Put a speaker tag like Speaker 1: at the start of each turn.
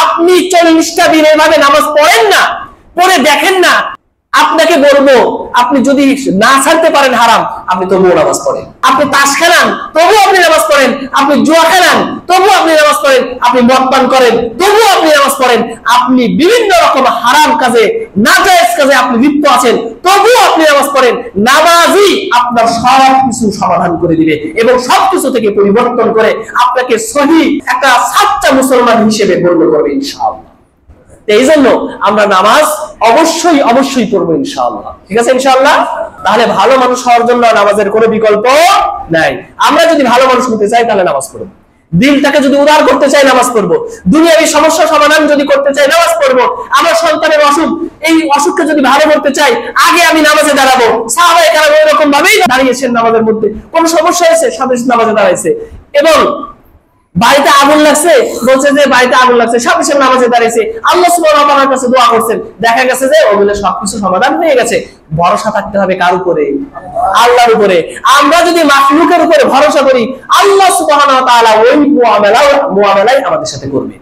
Speaker 1: আপনি 40টা দিন এভাবে নামাজ পড়েন না, পড়ে দেখেন না, আপনাকে বলবো আপনি যদি না ছাড়তে পারেন হারাম, আপনি তবুও নামাজ পড়েন। আপনি তাস খেলান তবুও আপনি নামাজ পড়েন, আপনি জুয়া খেলান তবুও আপনি নামাজ পড়েন, আপনি মদ পান করেন তবুও আপনি নামাজ পড়েন, আপনি বিভিন্ন রকম হারাম কাজে, নাজায়েজ কাজে আপনি লিপ্ত আছেন তবুও আপনি নামাজ পড়েন। নামাজই আপনার সবকিছু সমাধান করে দিবে এবং সবকিছু থেকে পরিবর্তন করে আপনাকে সহি একটা সাচ্চা মুসলমান হিসেবে গণ্য করবে ইনশাআল্লাহ। এই জন্য আমরা নামাজ অবশ্যই অবশ্যই পড়বো ইনশাআল্লাহ। ঠিক আছে ইনশাআল্লাহ? তাহলে ভালো মানুষ হওয়ার জন্য নামাজের কোনো বিকল্প নাই। আমরা যদি ভালো মানুষ হতে চাই তাহলে নামাজ পড়বো, দিলটাকে যদি উদার করতে চাই নামাজ পড়বো, দুনিয়াবী সমস্যা সমাধান যদি করতে চাই নামাজ পড়বো, আমার সন্তানের অসুখ, এই অসুখকে যদি ভালো করতে চাই আগে আমি নামাজে দাঁড়াবো। সাহাবায়ে কেরাম এরকম ভাবেই দাঁড়িয়েছেন নামাজের মধ্যে, কোন সমস্যা হয়েছে সাথে নামাজে দাঁড়াইছে। এবং বাড়িতে আগুন লাগছে, বলছে যে বাড়িতে আগুন লাগছে, সাথে সাথে নামাজে দাঁড়িয়েছে, আল্লাহ সুবহানাহু ওয়া তাআলার কাছে দোয়া করছেন, দেখা গেছে যে ওগুলো সবকিছু সমাধান হয়ে গেছে। ভরসা থাকতে হবে কার উপরে? আল্লাহর উপরে। আমরা যদি মাখলুকের উপরে ভরসা করি, আল্লাহ সুবহানাহু ওয়া তাআলা ওই মুআমালাই আমাদের সাথে করবে।